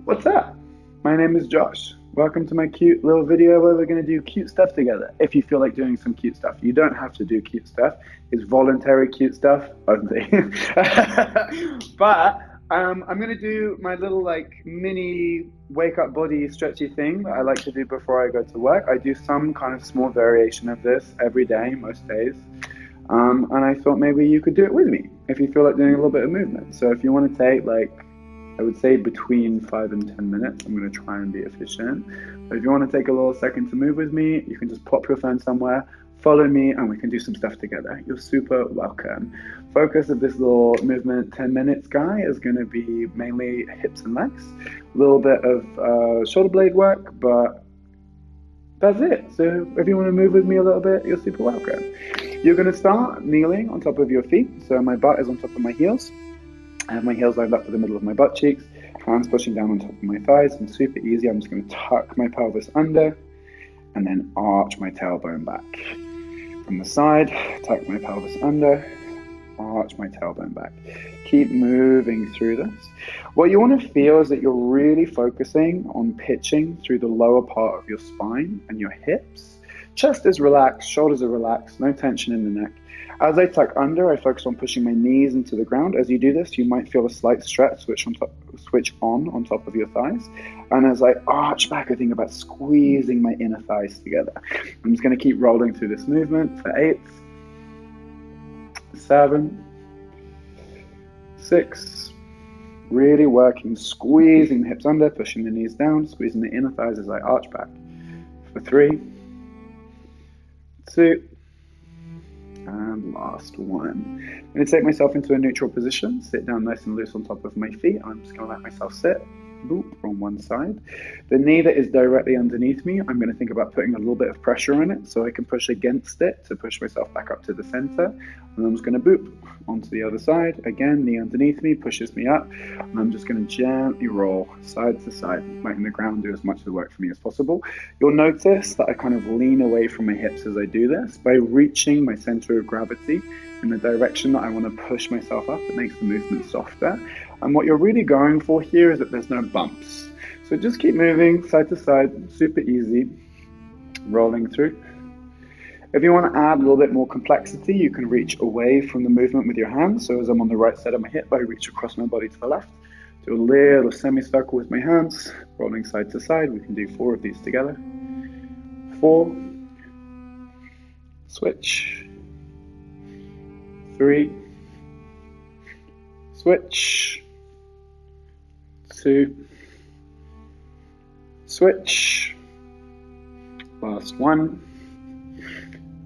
What's up? My name is Josh. Welcome to my cute little video where we're going to do cute stuff together. If you feel like doing some cute stuff, you don't have to do cute stuff. It's voluntary cute stuff only. But I'm going to do my little mini wake up body stretchy thing that I like to do before I go to work. I do some kind of small variation of this every day, most days. And I thought maybe you could do it with me if you feel like doing a little bit of movement. So if you want to take I would say between 5 and 10 minutes. I'm going to try and be efficient. But if you want to take a little second to move with me, you can just pop your phone somewhere, follow me, and we can do some stuff together. You're super welcome. Focus of this little movement 10 minutes guy is going to be mainly hips and legs. A little bit of shoulder blade work, but that's it. So if you want to move with me a little bit, you're super welcome. You're going to start kneeling on top of your feet. So my butt is on top of my heels. I have my heels lined up to the middle of my butt cheeks, hands pushing down on top of my thighs, and super easy, I'm just going to tuck my pelvis under and then arch my tailbone back. From the side, tuck my pelvis under, arch my tailbone back. Keep moving through this. What you want to feel is that you're really focusing on pitching through the lower part of your spine and your hips. Chest is relaxed, shoulders are relaxed, no tension in the neck. As I tuck under, I focus on pushing my knees into the ground. As you do this, you might feel a slight stretch switch on top of your thighs. And as I arch back, I think about squeezing my inner thighs together. I'm just going to keep rolling through this movement for 8, 7, 6, really working, squeezing the hips under, pushing the knees down, squeezing the inner thighs as I arch back. For 3, 2, and last one. I'm going to take myself into a neutral position, sit down nice and loose on top of my feet. I'm just going to let myself sit, boop, on one side. The knee that is directly underneath me, I'm going to think about putting a little bit of pressure on it so I can push against it to push myself back up to the center. And I'm just going to boop onto the other side. Again, knee underneath me pushes me up. And I'm just going to gently roll side to side, letting the ground do as much of the work for me as possible. You'll notice that I kind of lean away from my hips as I do this. By reaching my center of gravity in the direction that I want to push myself up, it makes the movement softer. And what you're really going for here is that there's no bumps. So just keep moving side to side, super easy, rolling through. If you want to add a little bit more complexity, you can reach away from the movement with your hands. So as I'm on the right side of my hip, I reach across my body to the left. Do a little semicircle with my hands, rolling side to side. We can do 4 of these together. 4, switch, 3, switch, 2, switch, last one,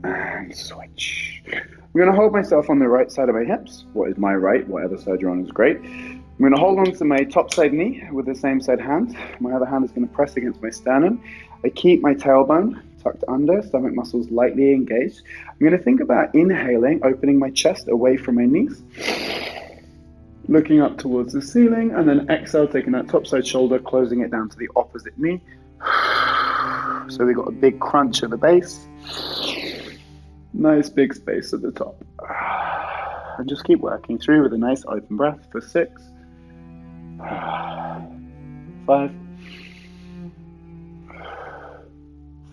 and switch. I'm going to hold myself on the right side of my hips. What is my right? Whatever side you're on is great. I'm going to hold on to my top side knee with the same side hand. My other hand is going to press against my sternum. I keep my tailbone tucked under, stomach muscles lightly engaged. I'm going to think about inhaling, opening my chest away from my knees, looking up towards the ceiling, and then exhale, taking that top side shoulder, closing it down to the opposite knee. So we got a big crunch at the base, nice big space at the top. And just keep working through with a nice open breath for 6, 5,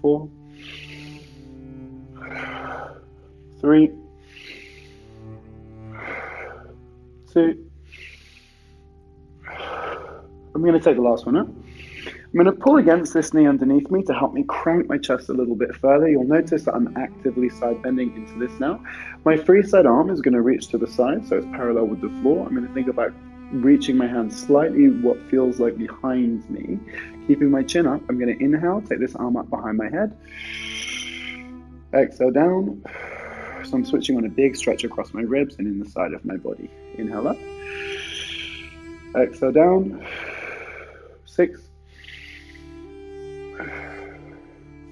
4, 3, 2. I'm going to take the last one up. I'm going to pull against this knee underneath me to help me crank my chest a little bit further. You'll notice that I'm actively side bending into this now. My free side arm is going to reach to the side, so it's parallel with the floor. I'm going to think about reaching my hand slightly what feels like behind me. Keeping my chin up, I'm going to inhale, take this arm up behind my head. Exhale down. So I'm switching on a big stretch across my ribs and in the side of my body. Inhale up. Exhale down. 6,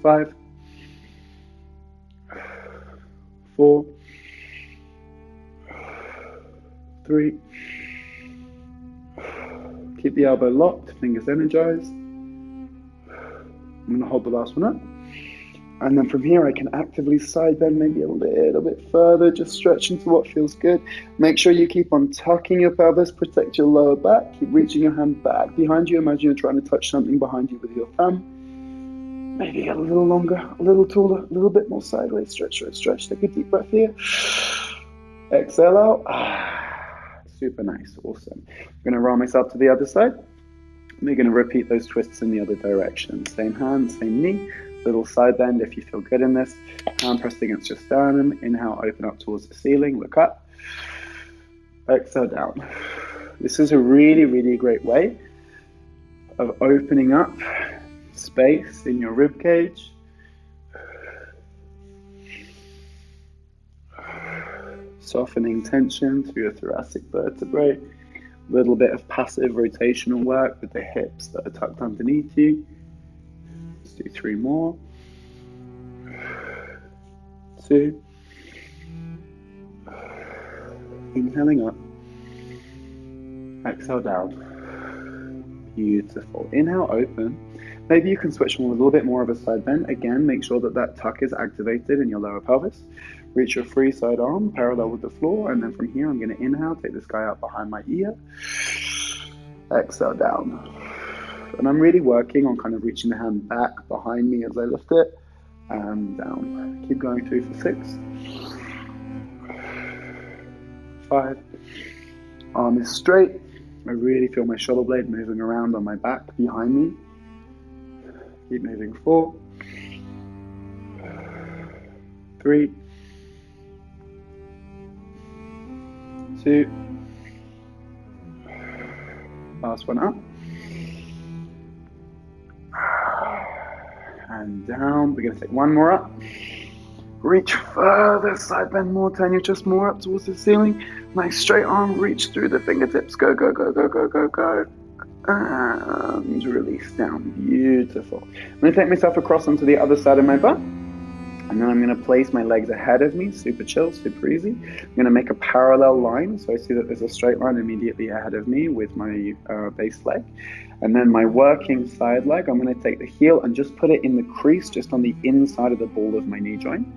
5, 4, 3. Keep the elbow locked, fingers energized. I'm going to hold the last one up. And then from here, I can actively side bend maybe a little bit further, just stretch into what feels good. Make sure you keep on tucking your pelvis, protect your lower back, keep reaching your hand back behind you. Imagine you're trying to touch something behind you with your thumb. Maybe get a little longer, a little taller, a little bit more sideways. Stretch, stretch, stretch. Take a deep breath here. Exhale out. Super nice, awesome. I'm going to roll myself to the other side. We're going to repeat those twists in the other direction. Same hand, same knee. Little side bend if you feel good in this. Hand pressed against your sternum. Inhale, open up towards the ceiling. Look up. Exhale down. This is a really, really great way of opening up space in your rib cage. Softening tension through your thoracic vertebrae. A little bit of passive rotational work with the hips that are tucked underneath you. Let's do 3 more. 2. Inhaling up. Exhale down. Beautiful. Inhale, open. Maybe you can switch from a little bit more of a side bend. Again, make sure that that tuck is activated in your lower pelvis. Reach your free side arm parallel with the floor. And then from here, I'm going to inhale, take this guy out behind my ear. Exhale down. And I'm really working on kind of reaching the hand back behind me as I lift it. And down. Keep going through for 6. 5. Arm is straight. I really feel my shoulder blade moving around on my back behind me. Keep moving. 4. 3. 2. Last one up. And down. We're going to take one more up. Reach further, side bend more, turn your chest more up towards the ceiling. Nice straight arm, reach through the fingertips. Go, go, go, go, go, go, go. And release down. Beautiful. I'm going to take myself across onto the other side of my butt. And then I'm going to place my legs ahead of me. Super chill, super easy. I'm going to make a parallel line. So I see that there's a straight line immediately ahead of me with my base leg. And then my working side leg, I'm going to take the heel and just put it in the crease, just on the inside of the ball of my knee joint.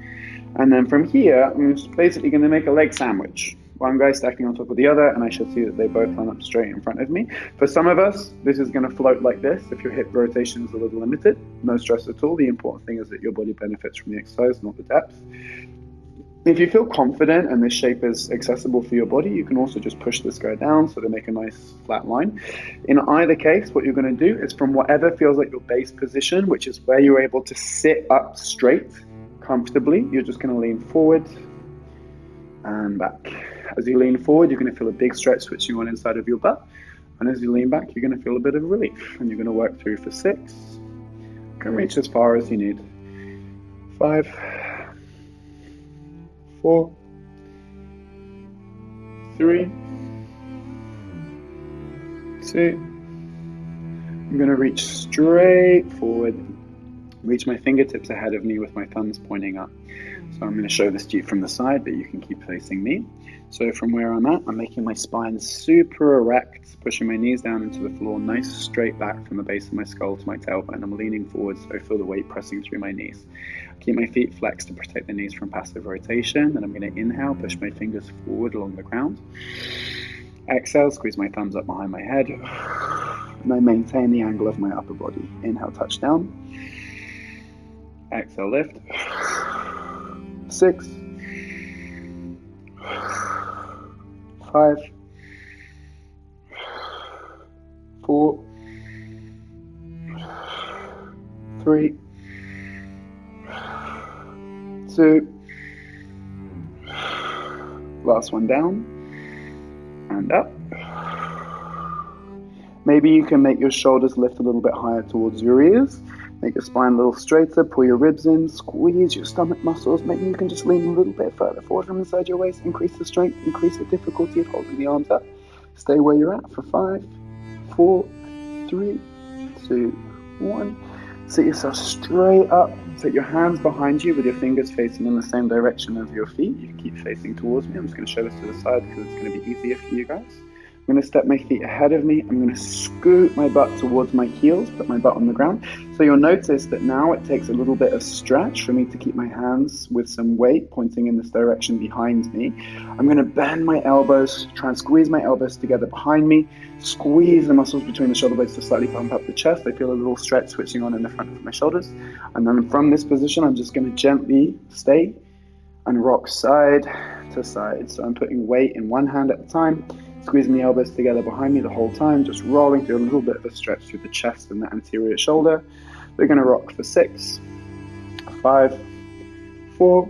And then from here, I'm just basically going to make a leg sandwich. One guy stacking on top of the other, and I should see that they both line up straight in front of me. For some of us, this is going to float like this. If your hip rotation is a little limited, no stress at all. The important thing is that your body benefits from the exercise, not the depth. If you feel confident and this shape is accessible for your body, you can also just push this guy down so they make a nice flat line. In either case, what you're going to do is from whatever feels like your base position, which is where you're able to sit up straight comfortably, you're just going to lean forward and back. As you lean forward, you're going to feel a big stretch switching on inside of your butt. And as you lean back, you're going to feel a bit of relief. And you're going to work through for 6. You can reach as far as you need. 5. 4. 3. 2. I'm going to reach straight forward. Reach my fingertips ahead of me with my thumbs pointing up. So I'm going to show this to you from the side, but you can keep facing me. So from where I'm at, I'm making my spine super erect, pushing my knees down into the floor, nice straight back from the base of my skull to my tailbone. I'm leaning forward so I feel the weight pressing through my knees. Keep my feet flexed to protect the knees from passive rotation. Then I'm going to inhale, push my fingers forward along the ground. Exhale, squeeze my thumbs up behind my head. And I maintain the angle of my upper body. Inhale, touch down. Exhale, lift. 6. 5. 4. 3. 2. Last one down and up. Maybe you can make your shoulders lift a little bit higher towards your ears. Make your spine a little straighter, pull your ribs in, squeeze your stomach muscles. Maybe you can just lean a little bit further forward from inside your waist, increase the strength, increase the difficulty of holding the arms up. Stay where you're at for 5, 4, 3, 2, 1. Sit yourself straight up. Set your hands behind you with your fingers facing in the same direction as your feet. You can keep facing towards me. I'm just going to show this to the side because it's going to be easier for you guys. I'm going to step my feet ahead of me. I'm going to scoot my butt towards my heels, put my butt on the ground. So you'll notice that now it takes a little bit of stretch for me to keep my hands with some weight pointing in this direction behind me. I'm going to bend my elbows, try and squeeze my elbows together behind me, squeeze the muscles between the shoulder blades to slightly pump up the chest. I feel a little stretch switching on in the front of my shoulders. And then from this position, I'm just going to gently stay and rock side to side. So I'm putting weight in one hand at a time, squeezing the elbows together behind me the whole time, just rolling through a little bit of a stretch through the chest and the anterior shoulder. We're going to rock for 6, 5, 4,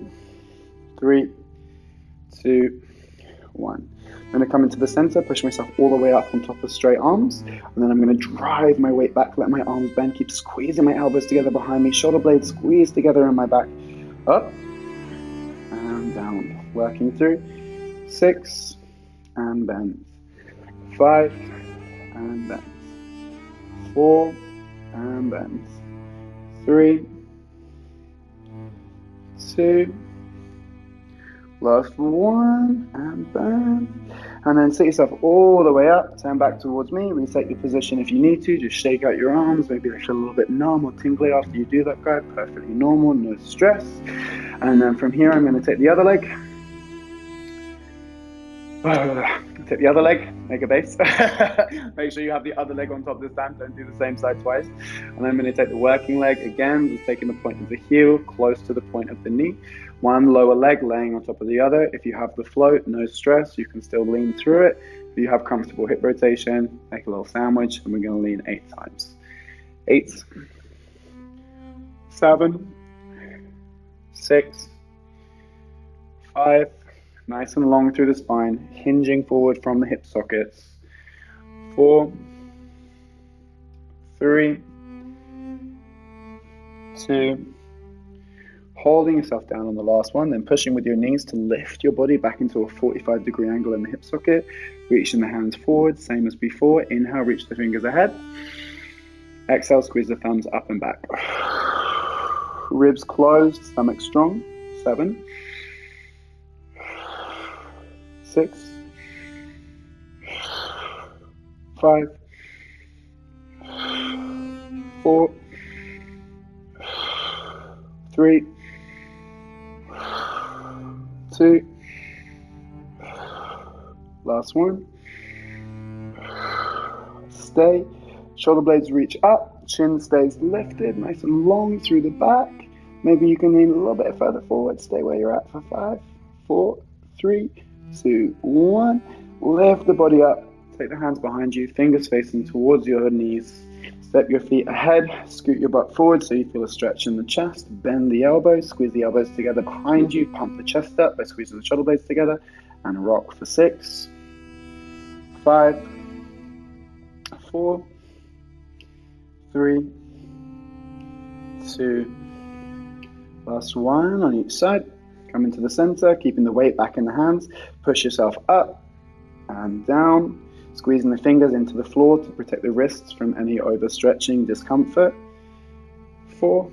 3, 2, 1. I'm going to come into the center, push myself all the way up on top of straight arms, and then I'm going to drive my weight back, let my arms bend, keep squeezing my elbows together behind me, shoulder blades squeeze together in my back, up and down, working through 6 and bend, 5 and bend, 4 and bend, 3, 2, last 1 and bend, and then sit yourself all the way up, turn back towards me, reset your position if you need to, just shake out your arms, maybe they feel a little bit numb or tingly after you do that, guy, perfectly normal, no stress. And then from here I'm going to take the other leg, take the other leg, make a base, make sure you have the other leg on top this time, don't do the same side twice. And I'm going to take the working leg again, just taking the point of the heel close to the point of the knee, one lower leg laying on top of the other. If you have the float, no stress, you can still lean through it. If you have comfortable hip rotation, make a little sandwich, and we're going to lean 8 times. 8, 7, 6, 5, nice and long through the spine, hinging forward from the hip sockets. 4, 3, 2, holding yourself down on the last one, then pushing with your knees to lift your body back into a 45-degree angle in the hip socket, reaching the hands forward, same as before. Inhale, reach the fingers ahead. Exhale, squeeze the thumbs up and back. Ribs closed, stomach strong. 7, 6, 5, 4, 3, 2, last one. Stay, shoulder blades reach up, chin stays lifted, nice and long through the back. Maybe you can lean a little bit further forward, stay where you're at for 5, 4, 3, 2, 1. Lift the body up, take the hands behind you, fingers facing towards your knees. Step your feet ahead, scoot your butt forward so you feel a stretch in the chest, bend the elbows, squeeze the elbows together behind you, pump the chest up by squeezing the shoulder blades together, and rock for 6, 5, 4, 3, 2, last one on each side. Come into the center, keeping the weight back in the hands, push yourself up and down, squeezing the fingers into the floor to protect the wrists from any overstretching discomfort. 4,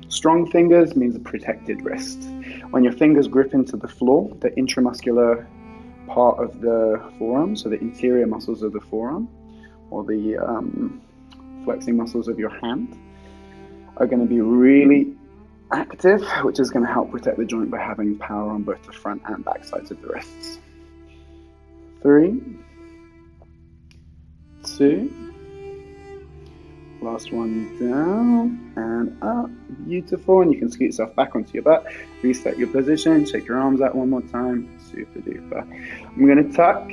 strong fingers means a protected wrist. When your fingers grip into the floor, the intramuscular part of the forearm, so the interior muscles of the forearm, or the flexing muscles of your hand, are going to be really active, which is going to help protect the joint by having power on both the front and back sides of the wrists. 3, 2, last one, down and up, beautiful, and you can scoot yourself back onto your butt, reset your position, shake your arms out one more time, super duper. I'm going to tuck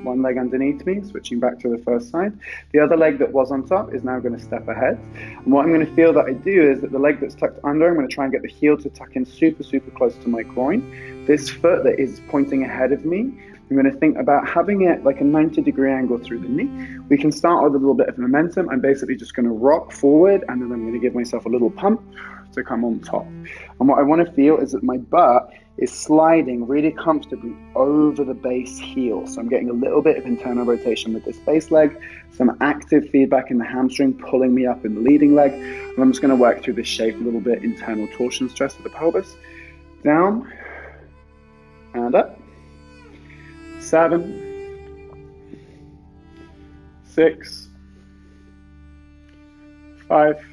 one leg underneath me, switching back to the first side. The other leg that was on top is now going to step ahead, and what I'm going to feel that I do is that the leg that's tucked under, I'm going to try and get the heel to tuck in super close to my groin. This foot that is pointing ahead of me, I'm going to think about having it like a 90-degree angle through the knee. We can start with a little bit of momentum. I'm basically just going to rock forward, and then I'm going to give myself a little pump to come on top. And what I want to feel is that my butt is sliding really comfortably over the base heel. So I'm getting a little bit of internal rotation with this base leg, some active feedback in the hamstring pulling me up in the leading leg. And I'm just going to work through this shape a little bit, internal torsion stress of the pelvis. Down and up. 7, 6, 5,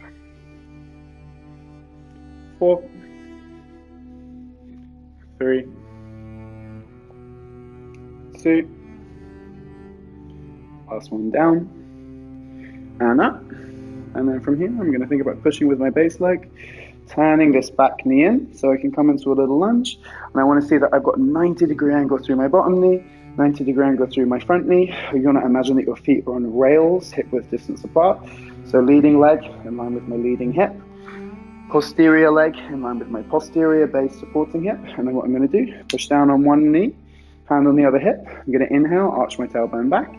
4, 3, 2, last one down, and up. And then from here, I'm going to think about pushing with my base leg, turning this back knee in so I can come into a little lunge. And I want to see that I've got 90-degree angle through my bottom knee, 90-degree angle through my front knee. You're going to imagine that your feet are on rails, hip width distance apart. So leading leg in line with my leading hip, posterior leg in line with my posterior base supporting hip. And then what I'm going to do, push down on one knee, hand on the other hip. I'm going to inhale, arch my tailbone back.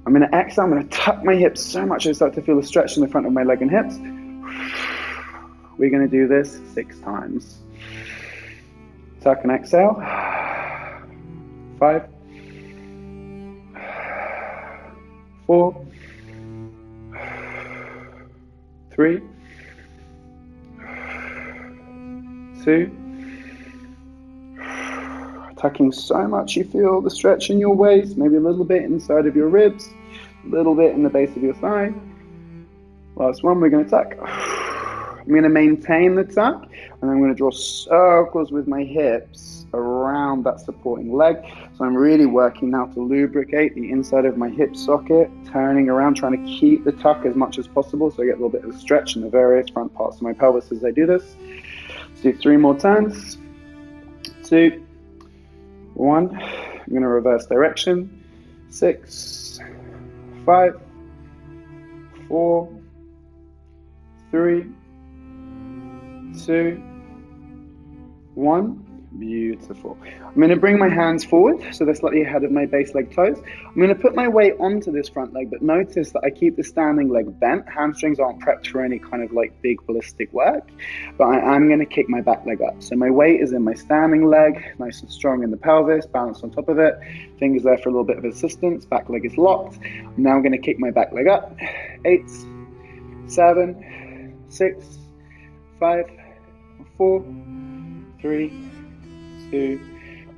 I'm going to exhale, I'm going to tuck my hips so much I start to feel a stretch in the front of my leg and hips. We're going to do this 6 times. Tuck and exhale. 5, 4, 3, 2. Tucking so much you feel the stretch in your waist, maybe a little bit inside of your ribs, a little bit in the base of your thigh. Last one, we're going to tuck. I'm going to maintain the tuck, and I'm going to draw circles with my hips around that supporting leg. So I'm really working now to lubricate the inside of my hip socket, turning around, trying to keep the tuck as much as possible so I get a little bit of a stretch in the various front parts of my pelvis as I do this. Let's do 3 more turns. 2, 1. I'm going to reverse direction. 6, 5, 4, 3, 2, 1. Beautiful. I'm going to bring my hands forward so they're slightly ahead of my base leg toes. I'm going to put my weight onto this front leg, but notice that I keep the standing leg bent. Hamstrings aren't prepped for any kind of like big ballistic work, but I'm going to kick my back leg up. So my weight is in my standing leg, nice and strong in the pelvis, balanced on top of it. Fingers there for a little bit of assistance. Back leg is locked. Now I'm going to kick my back leg up. 8, 7, 6, 5, 4, 3, 2,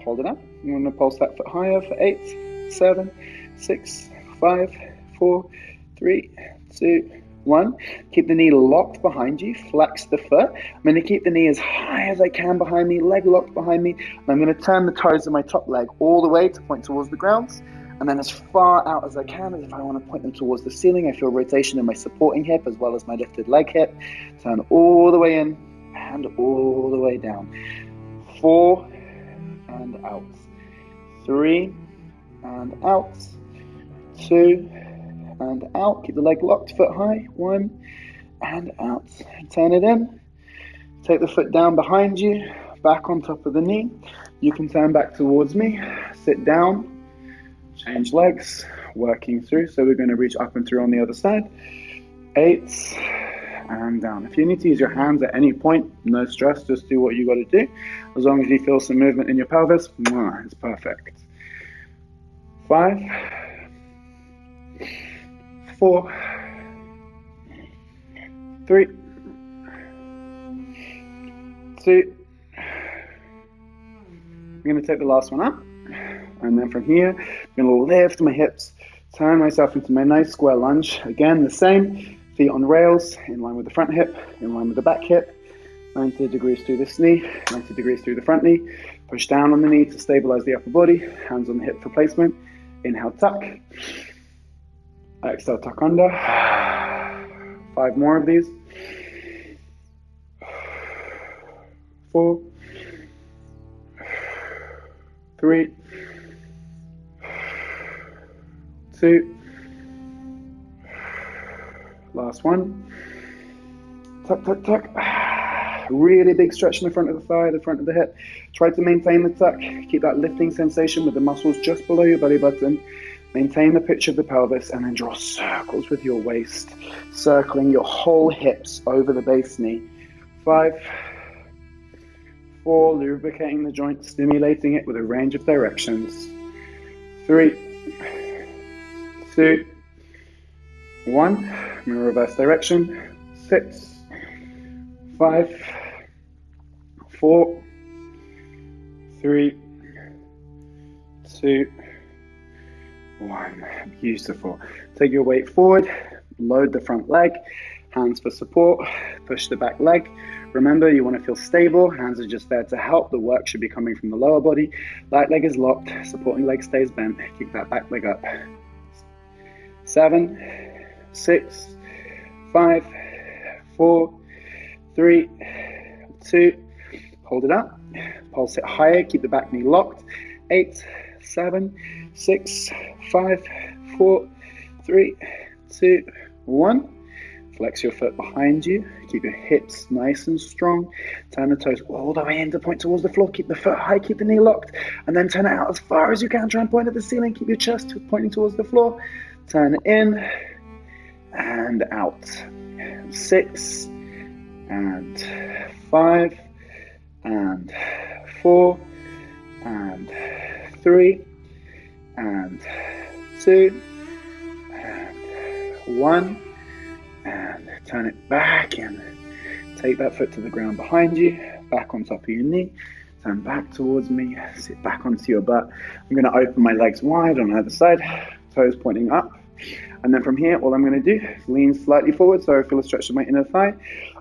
hold it up. I'm going to pulse that foot higher for 8, 7, 6, 5, 4, 3, 2, 1. Keep the knee locked behind you, flex the foot. I'm going to keep the knee as high as I can behind me, leg locked behind me, and I'm going to turn the toes of my top leg all the way to point towards the ground, and then as far out as I can, as if I want to point them towards the ceiling. I feel rotation in my supporting hip as well as my lifted leg hip. Turn all the way in and all the way down. 4 and out. 3 and out. 2 and out. Keep the leg locked, foot high. 1 and out. Turn it in. Take the foot down behind you, back on top of the knee. You can turn back towards me. Sit down. Change legs. Working through. So we're going to reach up and through on the other side. 8 and down. If you need to use your hands at any point, no stress, just do what you got to do. As long as you feel some movement in your pelvis, it's perfect. 5, 4, 3, 2. I'm going to take the last one up, and then from here, I'm going to lift my hips, turn myself into my nice square lunge. Again, the same. Feet on rails, in line with the front hip, in line with the back hip. 90 degrees through this knee, 90 degrees through the front knee. Push down on the knee to stabilize the upper body. Hands on the hip for placement. Inhale, tuck. Exhale, tuck under. 5 more of these. 4, 3, 2. Last one. Tuck, tuck, tuck. Really big stretch in the front of the thigh, the front of the hip. Try to maintain the tuck. Keep that lifting sensation with the muscles just below your belly button. Maintain the pitch of the pelvis, and then draw circles with your waist, circling your whole hips over the base knee. 5, 4, lubricating the joint, stimulating it with a range of directions. 3, 2, 1. I'm going to reverse direction. 6, 5, 4, 3, 2, 1. Beautiful. Take your weight forward, load the front leg, hands for support, push the back leg. Remember, you want to feel stable. Hands are just there to help. The work should be coming from the lower body. Right leg is locked, supporting leg stays bent. Keep that back leg up. 7, 6, 5, 4, 3, 2. Hold it up. Pulse it higher. Keep the back knee locked. 8, 7, 6, 5, 4, 3, 2, 1. Flex your foot behind you. Keep your hips nice and strong. Turn the toes all the way in to point towards the floor. Keep the foot high, keep the knee locked, and then turn it out as far as you can. Try and point at the ceiling. Keep your chest pointing towards the floor. Turn in and out. 6 and 5 and 4 and 3 and 2 and 1. And turn it back in. Take that foot to the ground behind you, back on top of your knee. Turn back towards me, sit back onto your butt. I'm going to open my legs wide on either side, toes pointing up. And then from here, all I'm going to do is lean slightly forward so I feel a stretch of my inner thigh.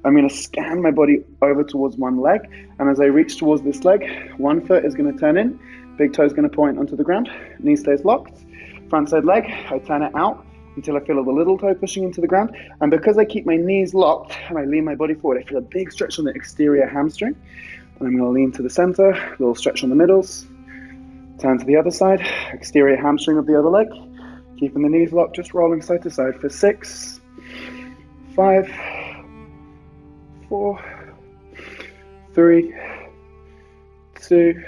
I'm going to scan my body over towards one leg. And as I reach towards this leg, one foot is going to turn in. Big toe is going to point onto the ground. Knee stays locked. Front side leg, I turn it out until I feel the little toe pushing into the ground. And because I keep my knees locked and I lean my body forward, I feel a big stretch on the exterior hamstring. And I'm going to lean to the center, little stretch on the middles. Turn to the other side, exterior hamstring of the other leg. Keeping the knees locked, just rolling side to side for 6, 5, 4, 3, 2,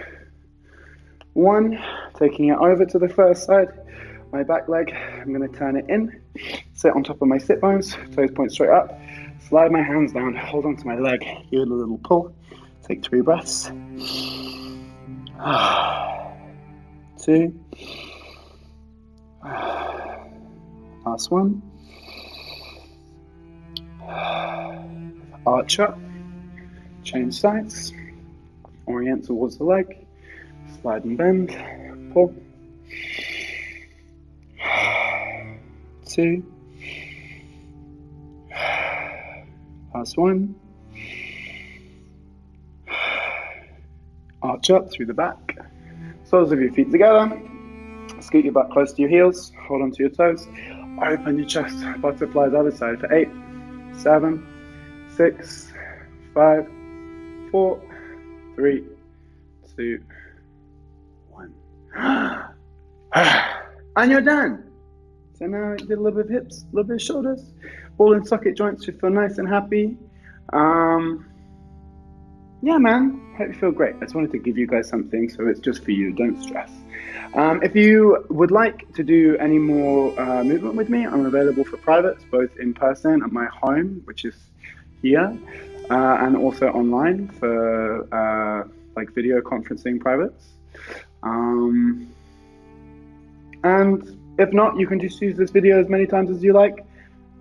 1. Taking it over to the first side. My back leg, I'm going to turn it in, sit on top of my sit bones, toes point straight up, slide my hands down, hold on to my leg, give it a little pull, take 3 breaths. 2. Last one. Arch up, change sides, orient towards the leg, slide and bend, pull. 2. Last one. Arch up through the back. Soles of your feet together. Scoot your butt close to your heels. Hold on to your toes. Open your chest. Butterflies other side for 8, 7, 6, 5, 4, 3, 2, 1. And you're done. So now you did a little bit of hips, a little bit of shoulders. Ball and socket joints should feel nice and happy. Yeah, man, hope you feel great. I just wanted to give you guys something, so it's just for you, don't stress. If you would like to do any more movement with me, I'm available for privates, both in person at my home, which is here, and also online for like video conferencing privates. And if not, you can just use this video as many times as you like.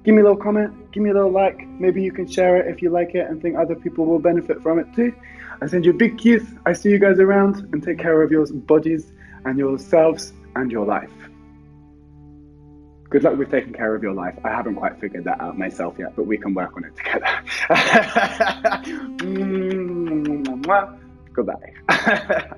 Give me a little comment, give me a little like. Maybe you can share it if you like it and think other people will benefit from it too. I send you a big kiss. I see you guys around, and take care of your bodies and yourselves and your life. Good luck with taking care of your life. I haven't quite figured that out myself yet, but we can work on it together. Goodbye.